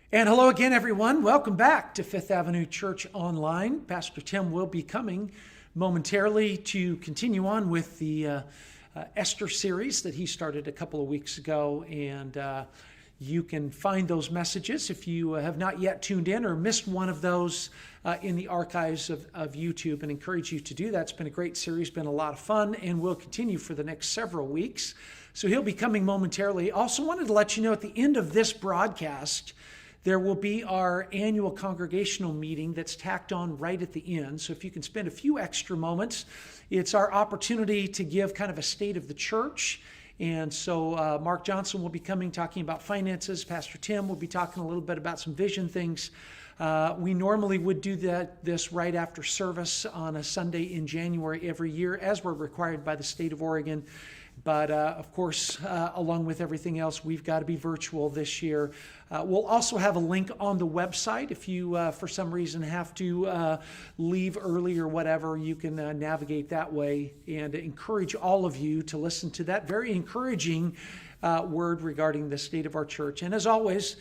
And hello again, everyone. Welcome back to Fifth Avenue Church Online. Pastor Tim will be coming momentarily to continue on with the Esther series that he started a couple of weeks ago. And you can find those messages if you have not yet tuned in or missed one of those in the archives of YouTube, and encourage you to do that. It's been a great series, been a lot of fun, and will continue for the next several weeks. So he'll be coming momentarily. Also wanted to let you know at the end of this broadcast, there will be our annual congregational meeting that's tacked on right at the end. So if you can spend a few extra moments, it's our opportunity to give kind of a state of the church. And so Mark Johnson will be coming talking about finances. Pastor Tim will be talking a little bit about some vision things. We normally would do this right after service on a Sunday in January every year, as we're required by the state of Oregon. But of course, along with everything else, we've got to be virtual this year. We'll also have a link on the website. If you, for some reason, have to leave early or whatever, you can navigate that way, and encourage all of you to listen to that very encouraging word regarding the state of our church. And as always,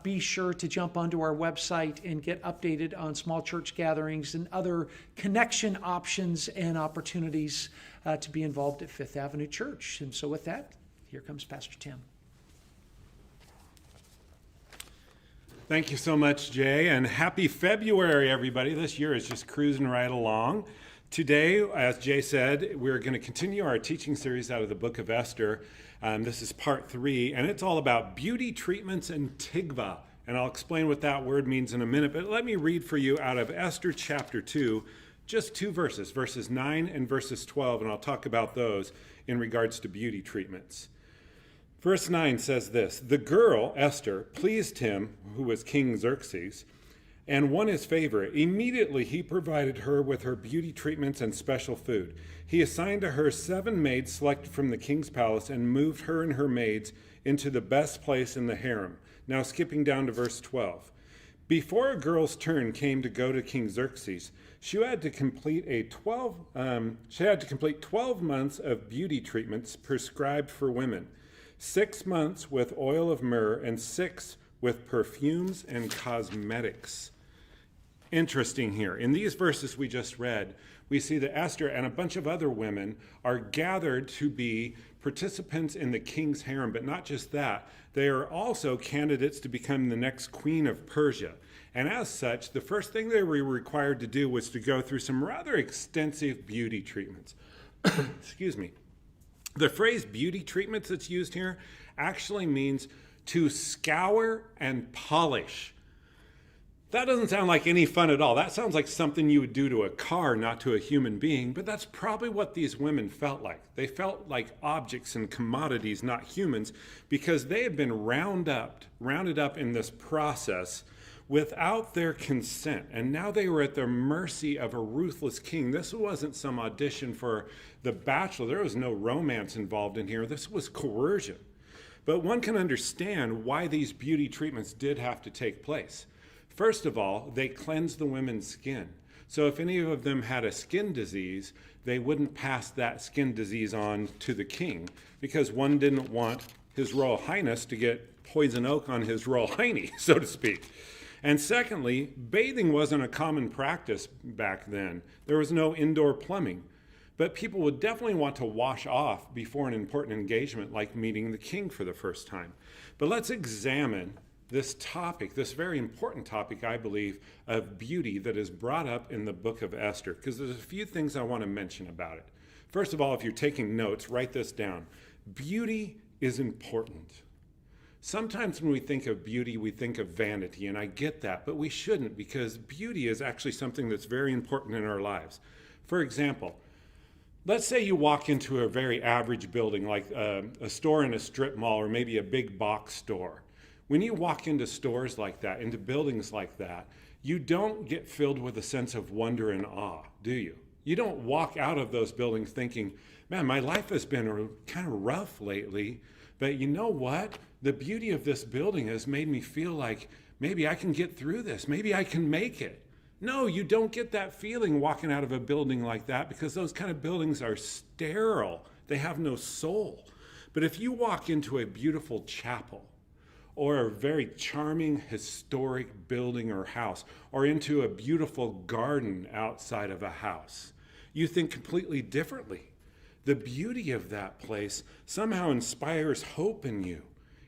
be sure to jump onto our website and get updated on small church gatherings and other connection options and opportunities to be involved at Fifth Avenue Church. And so with that, here comes Pastor Tim. Thank you so much, Jay, and happy February, everybody. This year is just cruising right along. Today, as Jay said, we're going to continue our teaching series out of the book of Esther. This is part 3, and it's all about beauty treatments and Tiqvah. And I'll explain what that word means in a minute, but let me read for you out of Esther chapter 2, just 2 verses, verses 9 and verses 12, and I'll talk about those in regards to beauty treatments. Verse 9 says this: "The girl, Esther, pleased him, who was King Xerxes, and won his favor. Immediately he provided her with her beauty treatments and special food. He assigned to her 7 maids selected from the king's palace and moved her and her maids into the best place in the harem." Now skipping down to verse 12. "Before a girl's turn came to go to King Xerxes, she had to complete 12 months of beauty treatments prescribed for women, 6 months with oil of myrrh, and 6 with perfumes and cosmetics." Interesting here. In these verses we just read, we see that Esther and a bunch of other women are gathered to be participants in the king's harem. But not just that, they are also candidates to become the next queen of Persia. And as such, the first thing they were required to do was to go through some rather extensive beauty treatments. Excuse me. The phrase beauty treatments that's used here actually means to scour and polish. That doesn't sound like any fun at all. That sounds like something you would do to a car, not to a human being, but that's probably what these women felt like. They felt like objects and commodities, not humans, because they had been rounded up in this process without their consent, and now they were at the mercy of a ruthless king. This wasn't some audition for The Bachelor. There was no romance involved in here. This was coercion. But one can understand why these beauty treatments did have to take place. First of all, they cleansed the women's skin. So if any of them had a skin disease, they wouldn't pass that skin disease on to the king, because one didn't want His Royal Highness to get poison oak on his Royal Hiney, so to speak. And secondly, bathing wasn't a common practice back then. There was no indoor plumbing. But people would definitely want to wash off before an important engagement like meeting the king for the first time. But let's examine this topic, this very important topic, I believe, of beauty that is brought up in the book of Esther, because there's a few things I want to mention about it. First of all, if you're taking notes, write this down. Beauty is important. Sometimes when we think of beauty, we think of vanity, and I get that, but we shouldn't, because beauty is actually something that's very important in our lives. For example, let's say you walk into a very average building, like a store in a strip mall or maybe a big box store. When you walk into stores like that, into buildings like that, you don't get filled with a sense of wonder and awe, do you? You don't walk out of those buildings thinking, man, my life has been kind of rough lately, but you know what? The beauty of this building has made me feel like maybe I can get through this. Maybe I can make it. No, you don't get that feeling walking out of a building like that, because those kind of buildings are sterile. They have no soul. But if you walk into a beautiful chapel, or a very charming historic building or house, or into a beautiful garden outside of a house, you think completely differently. The beauty of that place somehow inspires hope in you.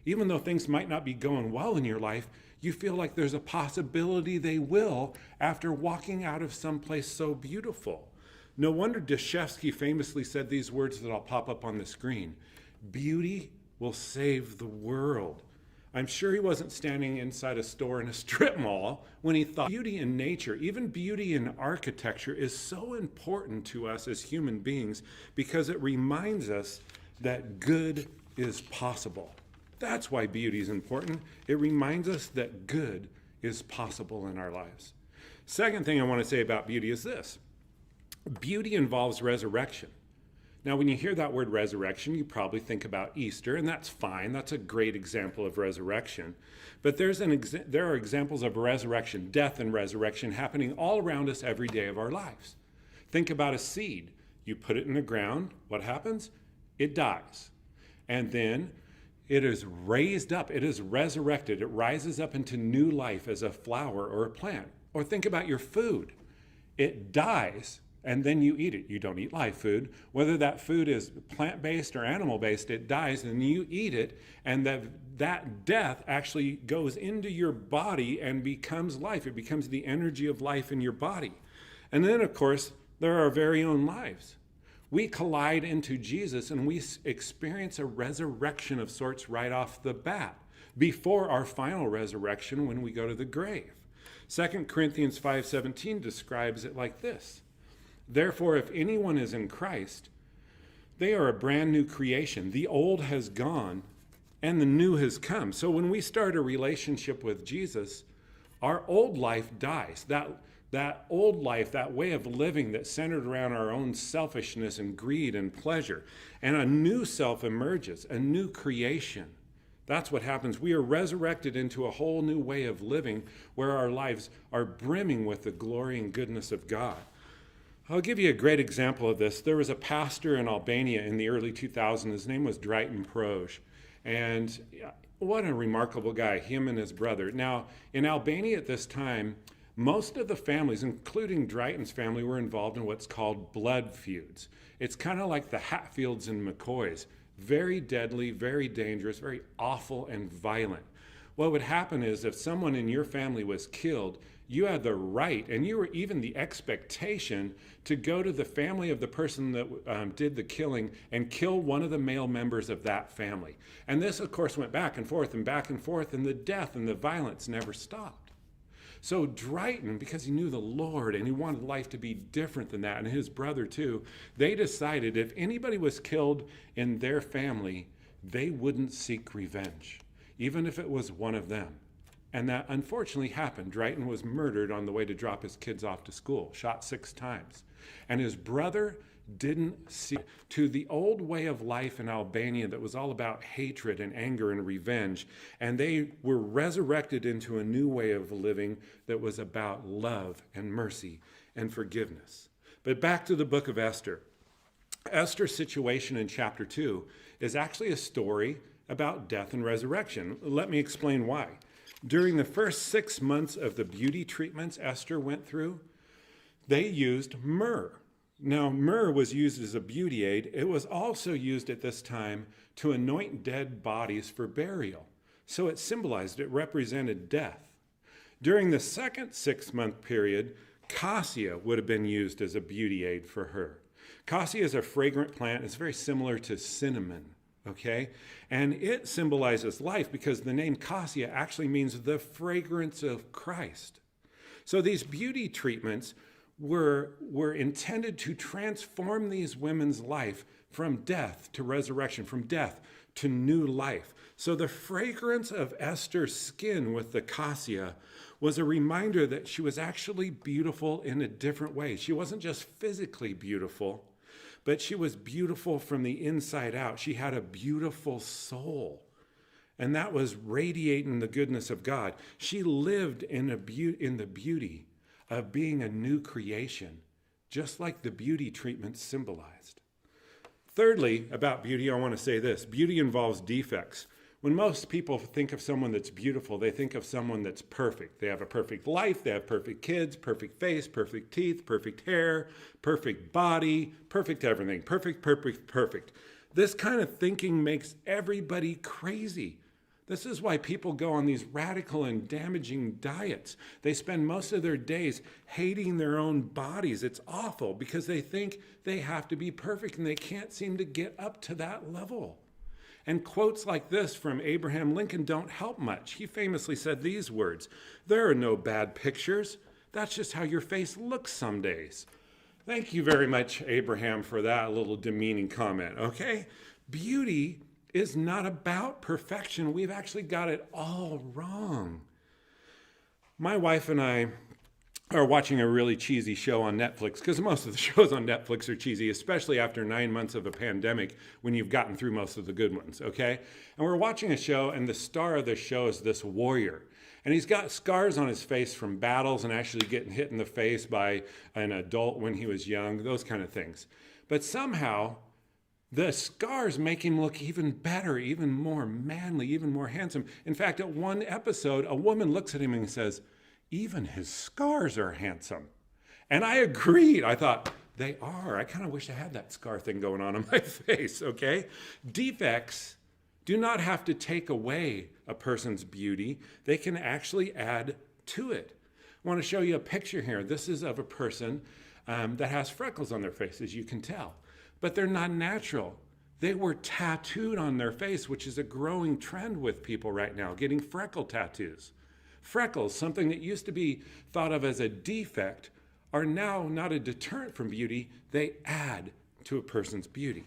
Even though things might not be going well in your life, you feel like there's a possibility they will after walking out of someplace so beautiful. No wonder Dostoevsky famously said these words that I'll pop up on the screen: beauty will save the world. I'm sure he wasn't standing inside a store in a strip mall when he thought beauty in nature, even beauty in architecture, is so important to us as human beings because it reminds us that good is possible. That's why beauty is important. It reminds us that good is possible in our lives. Second thing I want to say about beauty is this: beauty involves resurrection. Now, when you hear that word resurrection, you probably think about Easter, and that's fine. That's a great example of resurrection. But there are examples of resurrection, death and resurrection happening all around us every day of our lives. Think about a seed. You put it in the ground. What happens? It dies. And then it is raised up. It is resurrected. It rises up into new life as a flower or a plant. Or think about your food. It dies, and then you eat it. You don't eat live food. Whether that food is plant-based or animal-based, it dies, and you eat it, and that death actually goes into your body and becomes life. It becomes the energy of life in your body. And then, of course, there are our very own lives. We collide into Jesus, and we experience a resurrection of sorts right off the bat, before our final resurrection when we go to the grave. 2 Corinthians 5:17 describes it like this: therefore, if anyone is in Christ, they are a brand new creation. The old has gone and the new has come. So when we start a relationship with Jesus, our old life dies. That old life, that way of living that centered around our own selfishness and greed and pleasure, and a new self emerges, a new creation. That's what happens. We are resurrected into a whole new way of living where our lives are brimming with the glory and goodness of God. I'll give you a great example of this. There was a pastor in Albania in the early 2000s. His name was Drayton Proj. And what a remarkable guy, him and his brother. Now, in Albania at this time, most of the families, including Drayton's family, were involved in what's called blood feuds. It's kind of like the Hatfields and McCoys. Very deadly, very dangerous, very awful and violent. What would happen is if someone in your family was killed, you had the right, and you were even the expectation, to go to the family of the person that did the killing and kill one of the male members of that family. And this, of course, went back and forth, and the death and the violence never stopped. So Drayton, because he knew the Lord and he wanted life to be different than that, and his brother too, they decided if anybody was killed in their family, they wouldn't seek revenge, even if it was one of them. And that unfortunately happened. Drayton was murdered on the way to drop his kids off to school, shot 6 times. And his brother didn't see to the old way of life in Albania that was all about hatred and anger and revenge. And they were resurrected into a new way of living that was about love and mercy and forgiveness. But back to the book of Esther. Esther's situation in chapter 2 is actually a story about death and resurrection. Let me explain why. During the first 6 months of the beauty treatments Esther went through, they used myrrh. Now, myrrh was used as a beauty aid. It was also used at this time to anoint dead bodies for burial. So it symbolized, it represented death. During the second 6-month period, cassia would have been used as a beauty aid for her. Cassia is a fragrant plant. It's very similar to cinnamon, okay? And it symbolizes life because the name cassia actually means the fragrance of Christ. So these beauty treatments were intended to transform these women's life from death to resurrection, from death to new life. So the fragrance of Esther's skin with the cassia was a reminder that she was actually beautiful in a different way. She wasn't just physically beautiful, but she was beautiful from the inside out. She had a beautiful soul, and that was radiating the goodness of God. She lived in the beauty of being a new creation, just like the beauty treatment symbolized. Thirdly, about beauty, I want to say this. Beauty involves defects. When most people think of someone that's beautiful, they think of someone that's perfect. They have a perfect life, they have perfect kids, perfect face, perfect teeth, perfect hair, perfect body, perfect everything, perfect, perfect, perfect. This kind of thinking makes everybody crazy. This is why people go on these radical and damaging diets. They spend most of their days hating their own bodies. It's awful because they think they have to be perfect and they can't seem to get up to that level. And quotes like this from Abraham Lincoln don't help much. He famously said these words, "There are no bad pictures. That's just how your face looks some days." Thank you very much, Abraham, for that little demeaning comment, okay? Beauty is not about perfection. We've actually got it all wrong. My wife and I are watching a really cheesy show on Netflix, because most of the shows on Netflix are cheesy, especially after 9 months of a pandemic when you've gotten through most of the good ones, okay? And we're watching a show, and the star of the show is this warrior. And he's got scars on his face from battles and actually getting hit in the face by an adult when he was young, those kind of things. But somehow, the scars make him look even better, even more manly, even more handsome. In fact, at one episode, a woman looks at him and says, "Even his scars are handsome." And I agreed. I thought, they are. I kind of wish I had that scar thing going on my face, okay? Defects do not have to take away a person's beauty. They can actually add to it. I want to show you a picture here. This is of a person that has freckles on their face, as you can tell. But they're not natural. They were tattooed on their face, which is a growing trend with people right now, getting freckle tattoos. Freckles, something that used to be thought of as a defect, are now not a deterrent from beauty. They add to a person's beauty.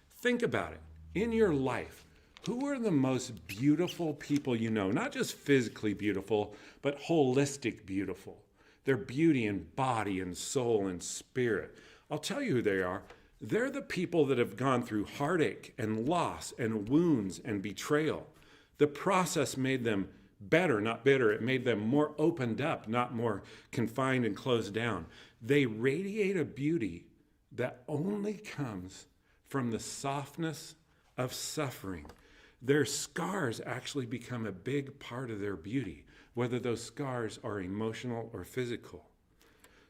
Think about it. In your life, who are the most beautiful people you know? Not just physically beautiful, but holistic beautiful. Their beauty in body and soul and spirit. I'll tell you who they are. They're the people that have gone through heartache and loss and wounds and betrayal. The process made them better, not bitter. It made them more opened up, not more confined and closed down. They radiate a beauty that only comes from the softness of suffering. Their scars actually become a big part of their beauty, whether those scars are emotional or physical.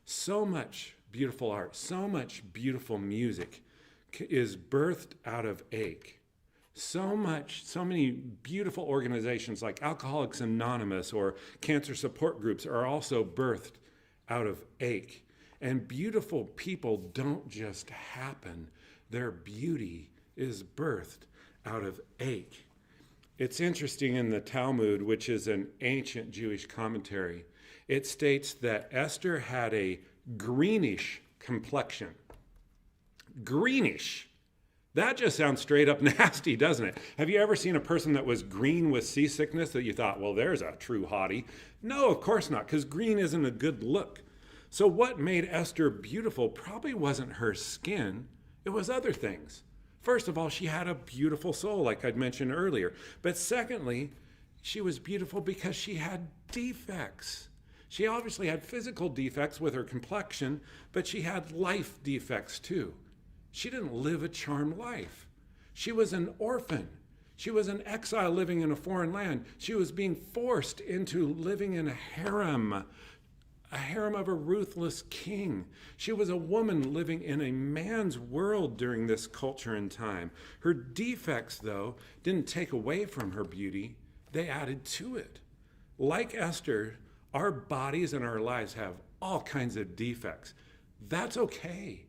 So much beautiful art, so much beautiful music is birthed out of ache. So many beautiful organizations like Alcoholics Anonymous or cancer support groups are also birthed out of ache. And beautiful people don't just happen. Their beauty is birthed out of ache. It's interesting in the Talmud, which is an ancient Jewish commentary, it states that Esther had a greenish complexion. Greenish. That just sounds straight up nasty, doesn't it? Have you ever seen a person that was green with seasickness that you thought, well, there's a true hottie? No, of course not, because green isn't a good look. So what made Esther beautiful probably wasn't her skin, it was other things. First of all, she had a beautiful soul, like I'd mentioned earlier. But secondly, she was beautiful because she had defects. She obviously had physical defects with her complexion, but she had life defects too. She didn't live a charmed life. She was an orphan. She was an exile living in a foreign land. She was being forced into living in a harem of a ruthless king. She was a woman living in a man's world during this culture and time. Her defects, though, didn't take away from her beauty. They added to it. Like Esther, our bodies and our lives have all kinds of defects. That's okay.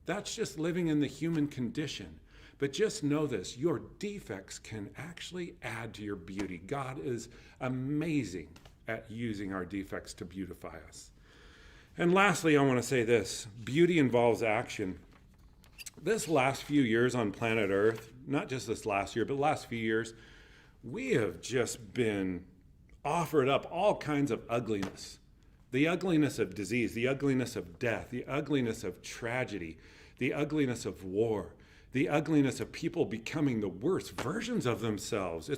That's just living in the human condition. But just know this, your defects can actually add to your beauty. God is amazing at using our defects to beautify us. And lastly, I want to say this, beauty involves action. This last few years on planet Earth, not just this last year, but the last few years, we have just been offered up all kinds of ugliness. The ugliness of disease, the ugliness of death, the ugliness of tragedy, the ugliness of war, the ugliness of people becoming the worst versions of themselves.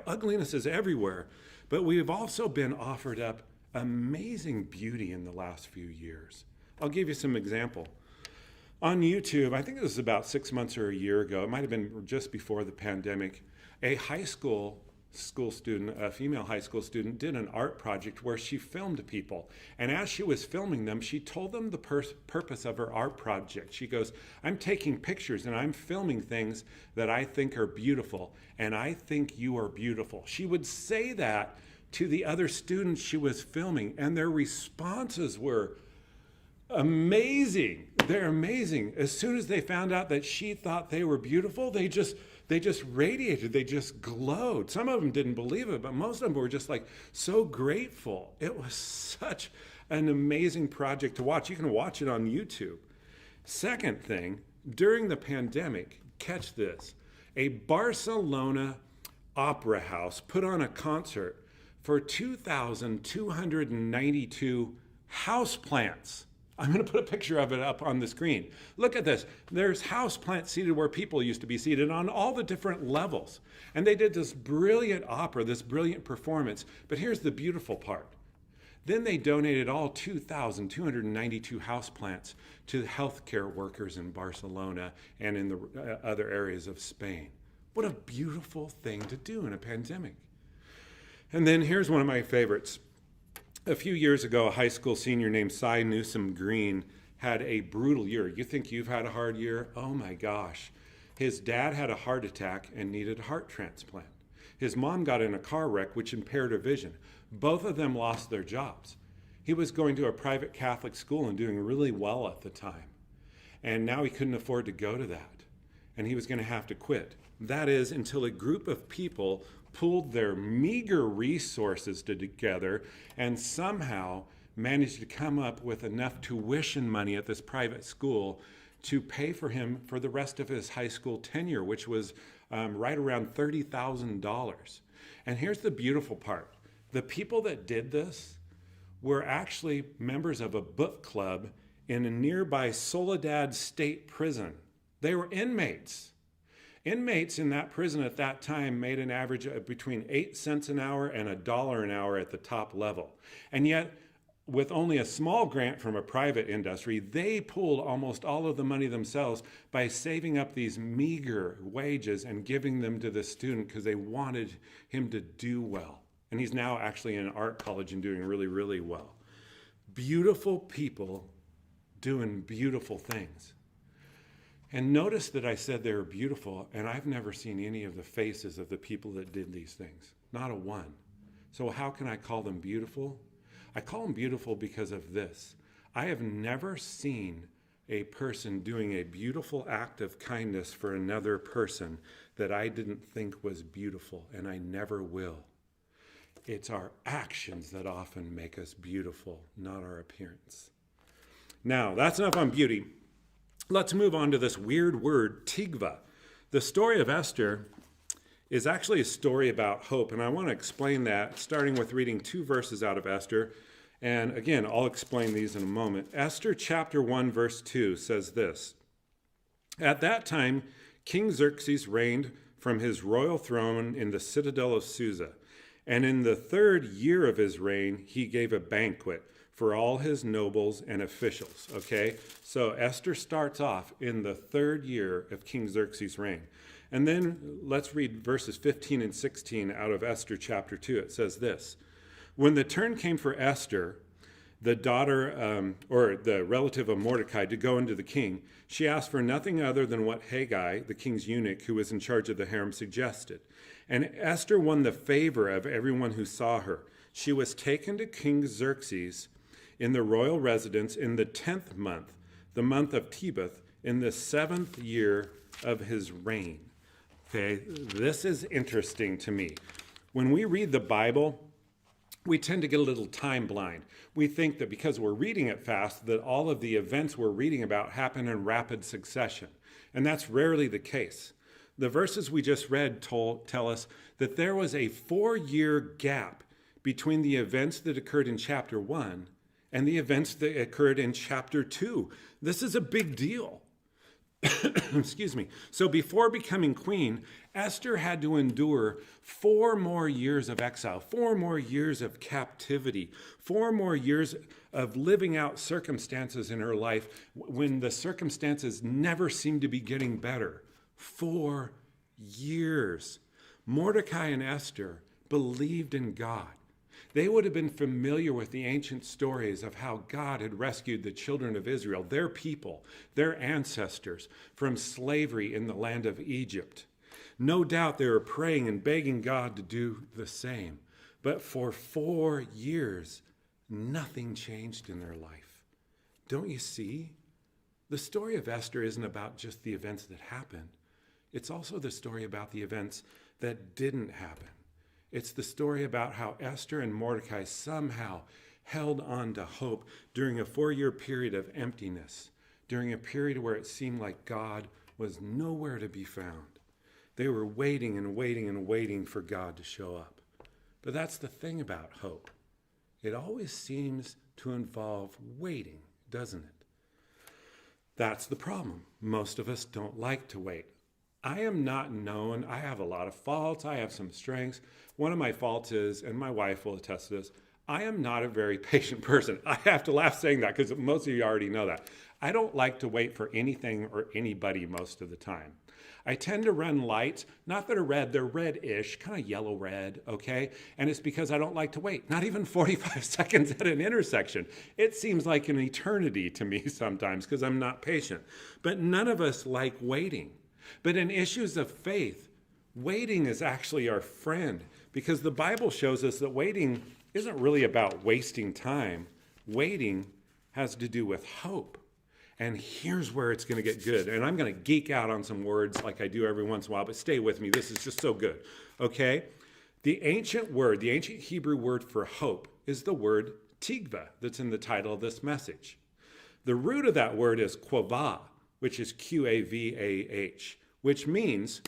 Ugliness is everywhere. But we've also been offered up amazing beauty in the last few years. I'll give you some example. On YouTube, I think it was about 6 months or a year ago, it might have been just before the pandemic, a high school school student, a female high school student, did an art project where she filmed people. And as she was filming them, she told them the purpose of her art project. She goes, I'm taking pictures and I'm filming things that I think are beautiful, and I think you are beautiful. She would say that to the other students she was filming, and their responses were amazing. They're amazing. As soon as they found out that she thought they were beautiful, they just radiated. They just glowed. Some of them didn't believe it, but most of them were just like so grateful. It was such an amazing project to watch. You can watch it on YouTube. Second thing, during the pandemic, catch this, a Barcelona opera house put on a concert for 2,292 houseplants. I'm going to put a picture of it up on the screen. Look at this. There's houseplants seated where people used to be seated on all the different levels. And they did this brilliant opera, this brilliant performance. But here's the beautiful part. Then they donated all 2,292 houseplants to healthcare workers in Barcelona and in the other areas of Spain. What a beautiful thing to do in a pandemic. And then here's one of my favorites. A few years ago, a high school senior named Newsome Green had a brutal year. You think you've had a hard year? Oh my gosh. His dad had a heart attack and needed a heart transplant. His mom got in a car wreck which impaired her vision. Both of them lost their jobs. He was going to a private Catholic school and doing really well at the time. And now he couldn't afford to go to that. And he was going to have to quit. That is, until a group of people pooled their meager resources together and somehow managed to come up with enough tuition money at this private school to pay for him for the rest of his high school tenure, which was right around $30,000. And here's the beautiful part. The people that did this were actually members of a book club in a nearby Soledad State Prison. They were inmates. Inmates in that prison at that time made an average of between 8 cents an hour and $1 an hour at the top level. And yet, with only a small grant from a private industry, they pooled almost all of the money themselves by saving up these meager wages and giving them to the student because they wanted him to do well. And he's now actually in art college and doing really, really well. Beautiful people doing beautiful things. And notice that I said they were beautiful, and I've never seen any of the faces of the people that did these things. Not a one. So how can I call them beautiful? I call them beautiful because of this. I have never seen a person doing a beautiful act of kindness for another person that I didn't think was beautiful, and I never will. It's our actions that often make us beautiful, not our appearance. Now, that's enough on beauty. Let's move on to this weird word, Tiqvah. The story of Esther is actually a story about hope, and I want to explain that, starting with reading 2 verses out of Esther. And again, I'll explain these in a moment. Esther chapter 1, verse 2 says this. At that time, King Xerxes reigned from his royal throne in the citadel of Susa. And in the 3rd year of his reign, he gave a banquet for all his nobles and officials, okay? So Esther starts off in the 3rd year of King Xerxes' reign. And then let's read verses 15 and 16 out of Esther chapter 2. It says this. When the turn came for Esther, the daughter or the relative of Mordecai, to go into the king, she asked for nothing other than what Haggai, the king's eunuch who was in charge of the harem, suggested. And Esther won the favor of everyone who saw her. She was taken to King Xerxes in the royal residence in the 10th month, the month of Tebeth, in the 7th year of his reign. Okay, this is interesting to me. When we read the Bible, we tend to get a little time blind. We think that because we're reading it fast, that all of the events we're reading about happen in rapid succession. And that's rarely the case. The verses we just read tell us that there was a 4-year gap between the events that occurred in chapter 1 and the events that occurred in chapter 2. This is a big deal. Excuse me. So before becoming queen, Esther had to endure 4 more years of exile, 4 more years of captivity, 4 more years of living out circumstances in her life when the circumstances never seemed to be getting better. 4 years. Mordecai and Esther believed in God. They would have been familiar with the ancient stories of how God had rescued the children of Israel, their people, their ancestors, from slavery in the land of Egypt. No doubt they were praying and begging God to do the same. But for 4 years, nothing changed in their life. Don't you see? The story of Esther isn't about just the events that happened. It's also the story about the events that didn't happen. It's the story about how Esther and Mordecai somehow held on to hope during a 4-year period of emptiness, during a period where it seemed like God was nowhere to be found. They were waiting and waiting and waiting for God to show up. But that's the thing about hope. It always seems to involve waiting, doesn't it? That's the problem. Most of us don't like to wait. I am not known. I have a lot of faults. I have some strengths. One of my faults is, and my wife will attest to this, I am not a very patient person. I have to laugh saying that because most of you already know that. I don't like to wait for anything or anybody most of the time. I tend to run lights, not that are red, they're reddish, kind of yellow red, okay? And it's because I don't like to wait, not even 45 seconds at an intersection. It seems like an eternity to me sometimes because I'm not patient. But none of us like waiting. But in issues of faith, waiting is actually our friend because the Bible shows us that waiting isn't really about wasting time. Waiting has to do with hope. And here's where it's going to get good. And I'm going to geek out on some words like I do every once in a while, but stay with me. This is just so good. Okay? The ancient Hebrew word for hope is the word Tiqvah that's in the title of this message. The root of that word is quavah, which is Qavah, which means,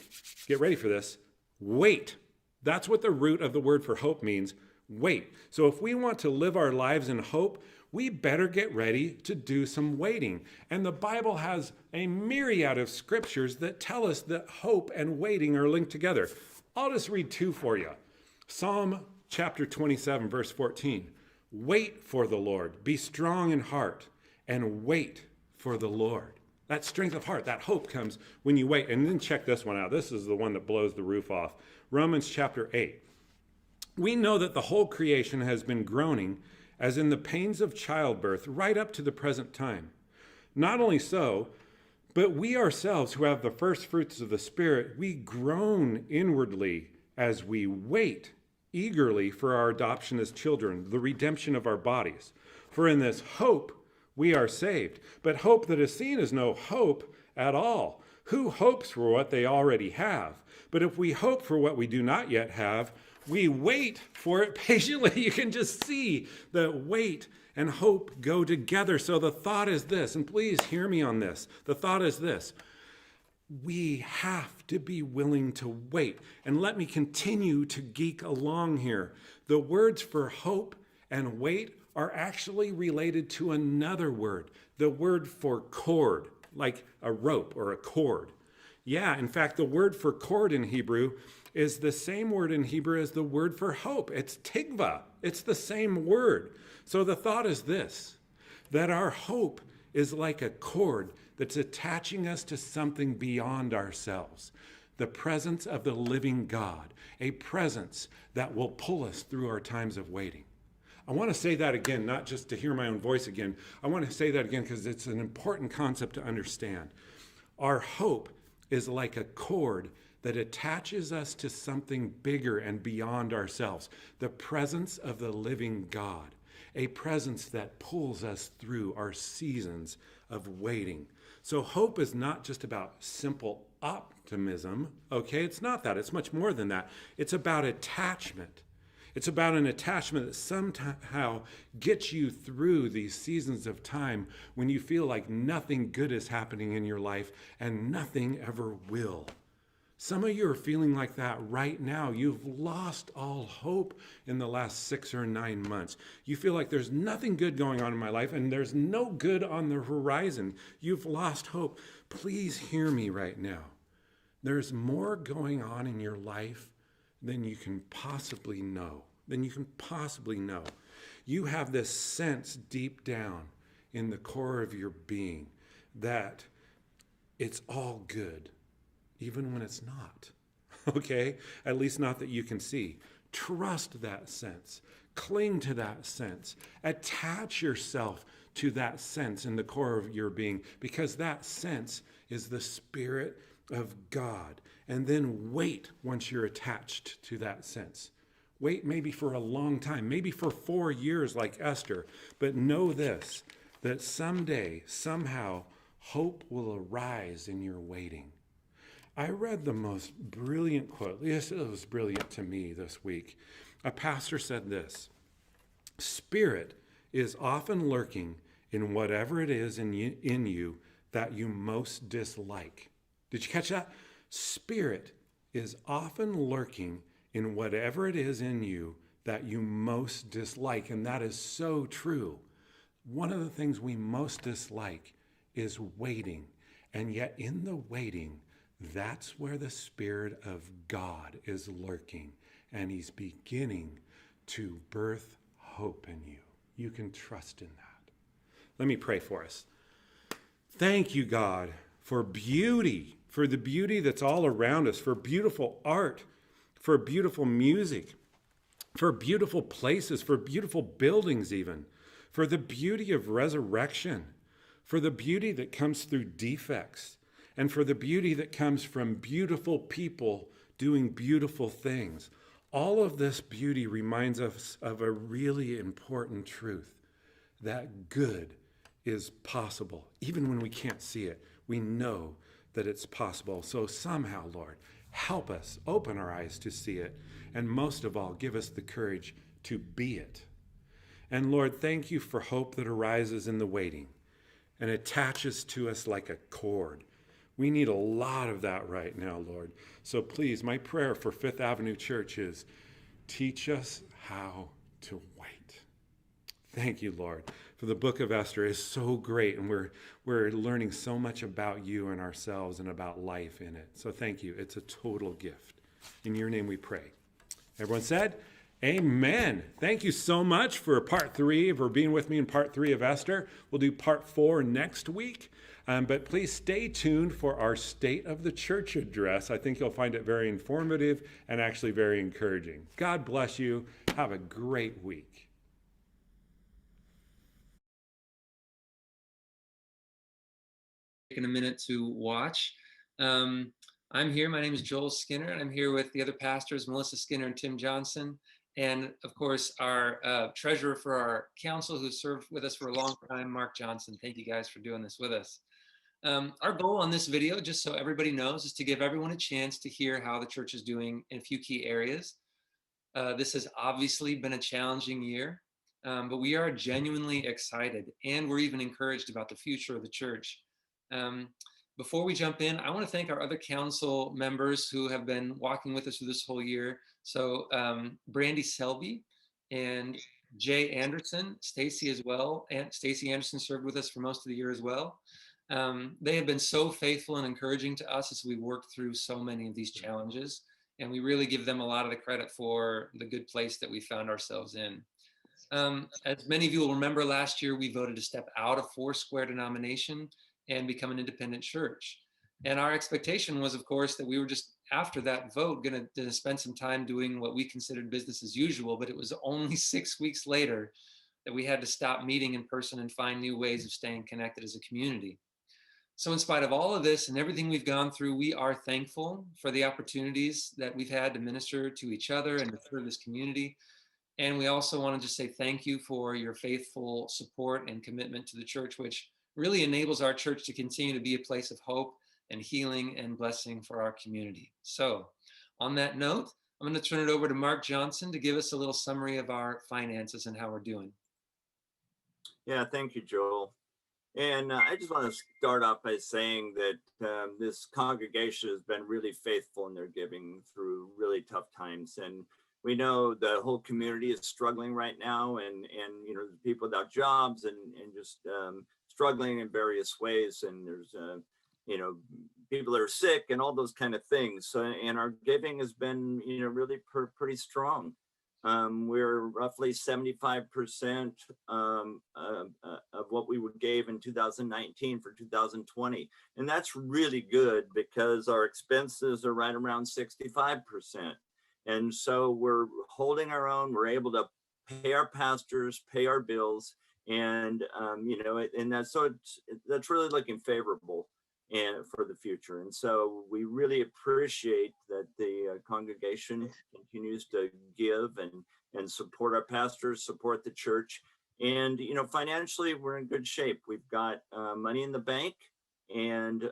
get ready for this, wait. That's what the root of the word for hope means, wait. So if we want to live our lives in hope, we better get ready to do some waiting. And the Bible has a myriad of scriptures that tell us that hope and waiting are linked together. I'll just read 2 for you. Psalm chapter 27, verse 14. Wait for the Lord, be strong in heart, and wait for the Lord. That strength of heart, that hope comes when you wait. And then check this one out. This is the one that blows the roof off. Romans chapter 8. We know that the whole creation has been groaning as in the pains of childbirth right up to the present time. Not only so, but we ourselves who have the first fruits of the Spirit, we groan inwardly as we wait eagerly for our adoption as children, the redemption of our bodies. For in this hope we are saved. But hope that is seen is no hope at all. Who hopes for what they already have? But if we hope for what we do not yet have, we wait for it patiently. You can just see that wait and hope go together. So the thought is this, and please hear me on this. The thought is this. We have to be willing to wait. And let me continue to geek along here. The words for hope and wait are actually related to another word, the word for cord, like a rope or a cord. Yeah, in fact, the word for cord in Hebrew is the same word in Hebrew as the word for hope. It's Tiqvah. It's the same word. So the thought is this, that our hope is like a cord that's attaching us to something beyond ourselves, the presence of the living God, a presence that will pull us through our times of waiting. I want to say that again, not just to hear my own voice again. I want to say that again because it's an important concept to understand. Our hope is like a cord that attaches us to something bigger and beyond ourselves, the presence of the living God, a presence that pulls us through our seasons of waiting. So hope is not just about simple optimism, okay? It's not that. It's much more than that. It's about attachment. It's about an attachment that somehow gets you through these seasons of time when you feel like nothing good is happening in your life and nothing ever will. Some of you are feeling like that right now. You've lost all hope in the last 6 or 9 months. You feel like there's nothing good going on in my life and there's no good on the horizon. You've lost hope. Please hear me right now. There's more going on in your life than you can possibly know. You have this sense deep down in the core of your being that it's all good, even when it's not. okay? At least not that you can see. Trust that sense. Cling to that sense. Attach yourself to that sense in the core of your being, because that sense is the Spirit of God. And then wait once you're attached to that sense. Wait maybe for a long time, maybe for 4 years like Esther, but know this, that someday, somehow, hope will arise in your waiting. I read the most brilliant quote. Yes, it was brilliant to me this week. A pastor said this: Spirit is often lurking in whatever it is in you that you most dislike. Did you catch that? Spirit is often lurking in whatever it is in you that you most dislike. And that is so true. One of the things we most dislike is waiting. And yet in the waiting, that's where the Spirit of God is lurking. And he's beginning to birth hope in you. You can trust in that. Let me pray for us. Thank you, God, for beauty, for the beauty that's all around us, for beautiful art, for beautiful music, for beautiful places, for beautiful buildings even, for the beauty of resurrection, for the beauty that comes through defects, and for the beauty that comes from beautiful people doing beautiful things. All of this beauty reminds us of a really important truth, that good is possible. Even when we can't see it, we know that it's possible. So somehow, Lord, help us open our eyes to see it, and most of all, give us the courage to be it. And Lord, thank you for hope that arises in the waiting and attaches to us like a cord. We need a lot of that right now, Lord. So please, my prayer for Fifth Avenue Church is, teach us how to wait. Thank you, Lord, for the book of Esther is so great, and we're learning so much about you and ourselves and about life in it. So thank you. It's a total gift. In your name we pray. Everyone said, amen. Thank you so much for part 3, for being with me in part 3 of Esther. We'll do part 4 next week. But please stay tuned for our State of the Church address. I think you'll find it very informative and actually very encouraging. God bless you. Have a great week. Taking a minute to watch. I'm here. My name is Joel Skinner, and I'm here with the other pastors, Melissa Skinner and Tim Johnson, and of course, our treasurer for our council, who served with us for a long time, Mark Johnson. Thank you guys for doing this with us. Our goal on this video, just so everybody knows, is to give everyone a chance to hear how the church is doing in a few key areas. This has obviously been a challenging year, but we are genuinely excited, and we're even encouraged about the future of the church. Before we jump in, I want to thank our other council members who have been walking with us through this whole year. So Brandy Selby and Jay Anderson, Stacy as well, and Stacy Anderson served with us for most of the year as well. They have been so faithful and encouraging to us as we work through so many of these challenges, and we really give them a lot of the credit for the good place that we found ourselves in. As many of you will remember, last year we voted to step out of Foursquare denomination and become an independent church. And our expectation was, of course, that we were just, after that vote, going to spend some time doing what we considered business as usual, but it was only 6 weeks later that we had to stop meeting in person and find new ways of staying connected as a community. So in spite of all of this and everything we've gone through, we are thankful for the opportunities that we've had to minister to each other and to serve this community. And we also want to just say thank you for your faithful support and commitment to the church, which really enables our church to continue to be a place of hope and healing and blessing for our community. So on that note, I'm going to turn it over to Mark Johnson to give us a little summary of our finances and how we're doing. Yeah, thank you, Joel. And I just want to start off by saying that this congregation has been really faithful in their giving through really tough times. And we know the whole community is struggling right now, and you know, people without jobs and just struggling in various ways. And there's you know, people that are sick and all those kind of things. So, and our giving has been, you know, really pretty strong. We're roughly 75% of what we gave in 2019 for 2020. And that's really good because our expenses are right around 65%. And so we're holding our own. We're able to pay our pastors, pay our bills. And, and that's really looking favorable and for the future. And so we really appreciate that the congregation continues to give and support our pastors, support the church. And, financially, we're in good shape. We've got money in the bank, and,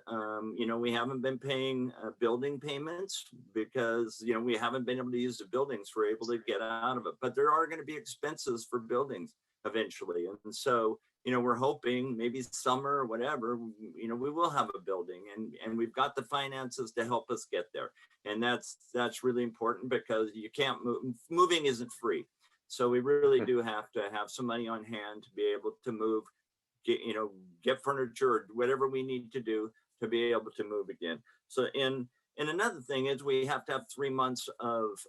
we haven't been paying building payments because, we haven't been able to use the buildings. We're able to get out of it, but there are going to be expenses for buildings eventually. And so, we're hoping maybe summer or whatever, we will have a building, and we've got the finances to help us get there. And that's really important because you can't move. Moving isn't free. So we really do have to have some money on hand to be able to move, get furniture or whatever we need to do to be able to move again. So and another thing is we have to have 3 months of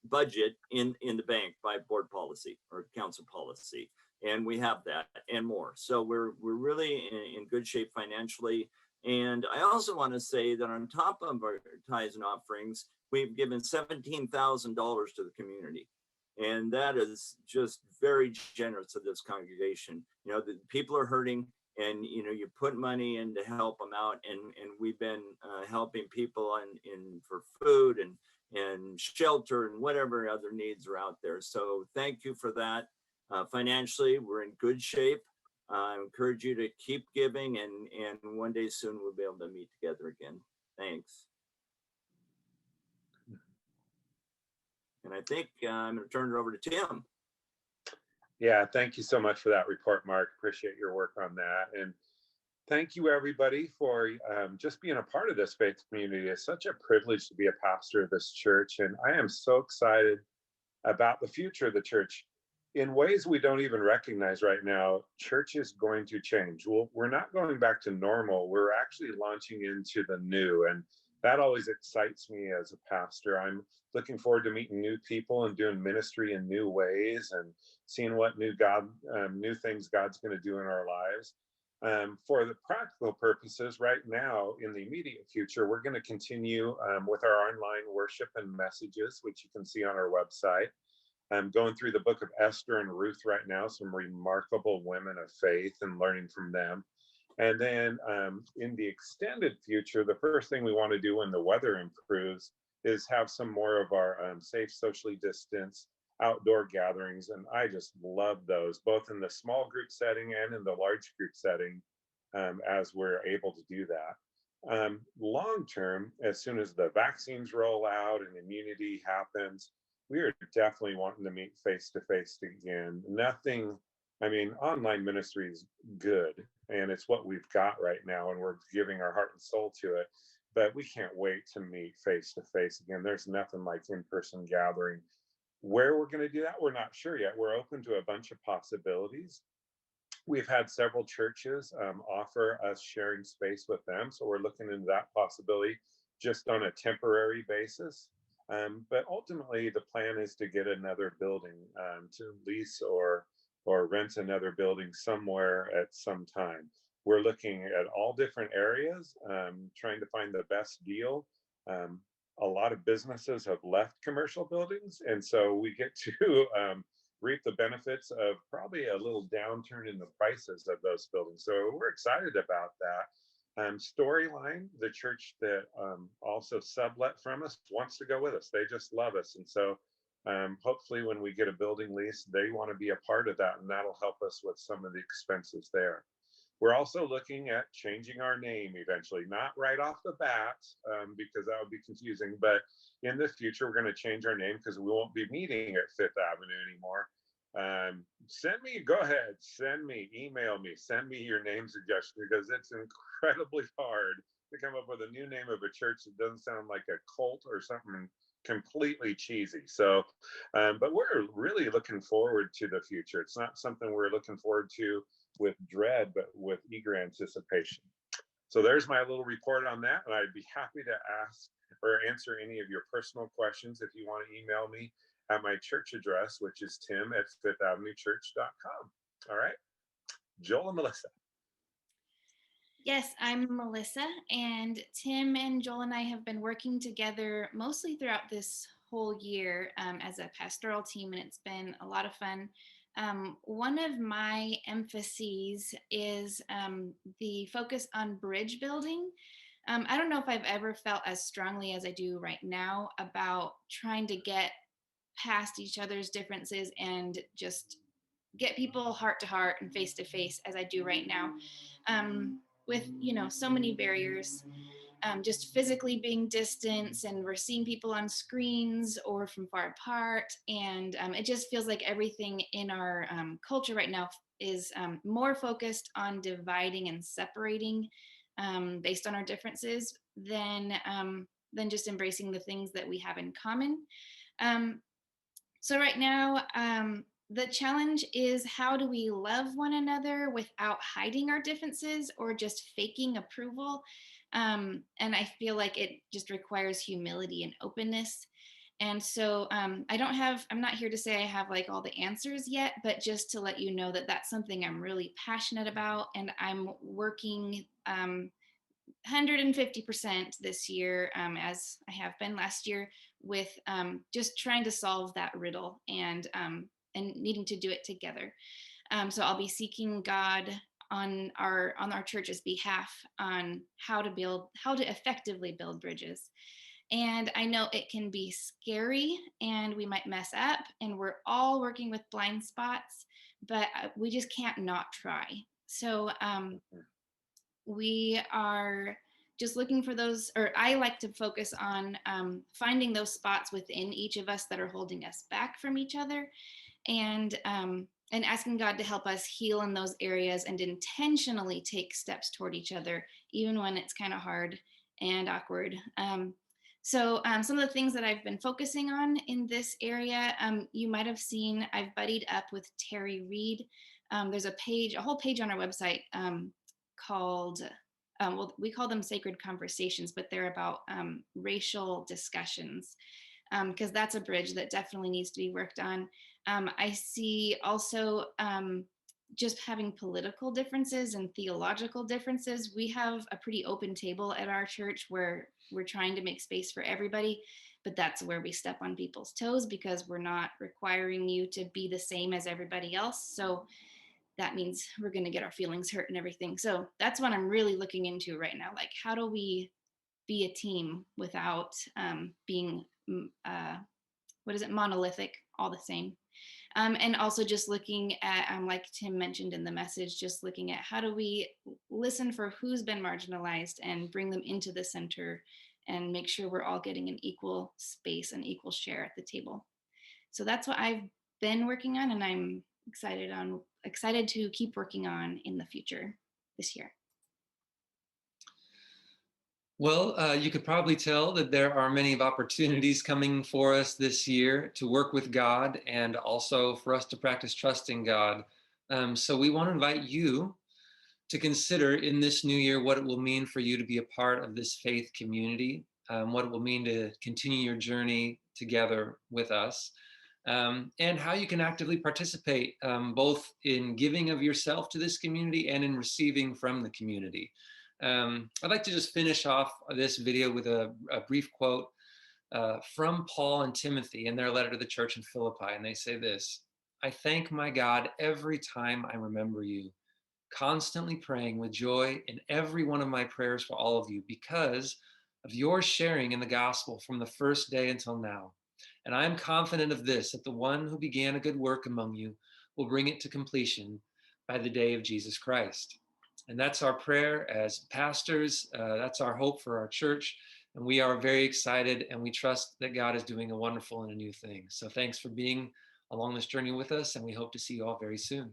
budget in the bank by board policy or council policy, and we have that and more. So we're really in good shape financially. And I also want to say that on top of our tithes and offerings, we've given $17,000 to the community, and that is just very generous of this congregation. The people are hurting, and you put money in to help them out, and we've been helping people in for food and shelter and whatever other needs are out there. So thank you for that. Financially, we're in good shape. I encourage you to keep giving, and one day soon we'll be able to meet together again. Thanks. And I think I'm going to turn it over to Tim. Yeah, thank you so much for that report, Mark. Appreciate your work on that. And thank you, everybody, for just being a part of this faith community. It's such a privilege to be a pastor of this church, and I am so excited about the future of the church. In ways we don't even recognize right now, church is going to change. We're not going back to normal. We're actually launching into the new, and that always excites me as a pastor. I'm looking forward to meeting new people and doing ministry in new ways and seeing what new things God's going to do in our lives. For the practical purposes, right now, in the immediate future, we're going to continue with our online worship and messages, which you can see on our website. I'm going through the book of Esther and Ruth right now, some remarkable women of faith, and learning from them. And then in the extended future, the first thing we want to do when the weather improves is have some more of our safe, socially distanced outdoor gatherings. And I just love those, both in the small group setting and in the large group setting, as we're able to do that. Long term, as soon as the vaccines roll out and immunity happens, we are definitely wanting to meet face to face again. Online ministry is good, and it's what we've got right now, and we're giving our heart and soul to it. But we can't wait to meet face to face again. There's nothing like in-person gathering. Where we're going to do that, we're not sure yet. We're open to a bunch of possibilities. We've had several churches offer us sharing space with them, so we're looking into that possibility just on a temporary basis. But ultimately, the plan is to get another building, to lease or rent another building somewhere at some time. We're looking at all different areas, trying to find the best deal. A lot of businesses have left commercial buildings, and so we get to reap the benefits of probably a little downturn in the prices of those buildings. So we're excited about that. Storyline, the church that also sublet from us, wants to go with us. They just love us. And so hopefully when we get a building lease, they want to be a part of that, and that'll help us with some of the expenses there. We're also looking at changing our name eventually, not right off the bat, because that would be confusing, but in the future, we're going to change our name because we won't be meeting at Fifth Avenue anymore. Go ahead, email me, send me your name suggestion, because it's incredibly hard to come up with a new name of a church that doesn't sound like a cult or something completely cheesy. So, but we're really looking forward to the future. It's not something we're looking forward to with dread, but with eager anticipation. So there's my little report on that, and I'd be happy to or answer any of your personal questions if you want to email me at my church address, which is tim@fifthavenuechurch.com. All right, Joel and Melissa. Yes, I'm Melissa, and Tim and Joel and I have been working together mostly throughout this whole year as a pastoral team, and it's been a lot of fun. One of my emphases is the focus on bridge building. I don't know if I've ever felt as strongly as I do right now about trying to get past each other's differences and just get people heart to heart and face to face as I do right now. With so many barriers, just physically being distance, and we're seeing people on screens or from far apart, and it just feels like everything in our culture right now is more focused on dividing and separating based on our differences than just embracing the things that we have in common. So right now, the challenge is, how do we love one another without hiding our differences or just faking approval? And I feel like it just requires humility and openness. And so I'm not here to say I have like all the answers yet, but just to let you know that that's something I'm really passionate about. And I'm working 150% this year, as I have been last year, with just trying to solve that riddle and needing to do it together. So I'll be seeking God on our church's behalf on how to effectively build bridges. And I know it can be scary and we might mess up, and we're all working with blind spots, but we just can't not try. So we are just looking for those, or I like to focus on finding those spots within each of us that are holding us back from each other, and asking God to help us heal in those areas and intentionally take steps toward each other, even when it's kind of hard and awkward. So some of the things that I've been focusing on in this area, you might have seen, I've buddied up with Terry Reed. There's a whole page on our website called, well, we call them sacred conversations, but they're about racial discussions, because that's a bridge that definitely needs to be worked on. I see also just having political differences and theological differences. We have a pretty open table at our church where we're trying to make space for everybody, but that's where we step on people's toes because we're not requiring you to be the same as everybody else. So that means we're going to get our feelings hurt and everything. So that's what I'm really looking into right now. Like, how do we be a team without being, monolithic, all the same? And also just looking at, like Tim mentioned in the message, just looking at how do we listen for who's been marginalized and bring them into the center and make sure we're all getting an equal space and equal share at the table. So that's what I've been working on, and I'm excited to keep working on in the future this year. Well, you could probably tell that there are many opportunities coming for us this year to work with God and also for us to practice trusting God. So we want to invite you to consider in this new year what it will mean for you to be a part of this faith community, what it will mean to continue your journey together with us, and how you can actively participate both in giving of yourself to this community and in receiving from the community. I'd like to just finish off this video with a brief quote from Paul and Timothy in their letter to the church in Philippi. And they say this: "I thank my God every time I remember you, constantly praying with joy in every one of my prayers for all of you because of your sharing in the gospel from the first day until now. And I am confident of this, that the one who began a good work among you will bring it to completion by the day of Jesus Christ." And that's our prayer as pastors. That's our hope for our church. And we are very excited, and we trust that God is doing a wonderful and a new thing. So thanks for being along this journey with us, and we hope to see you all very soon.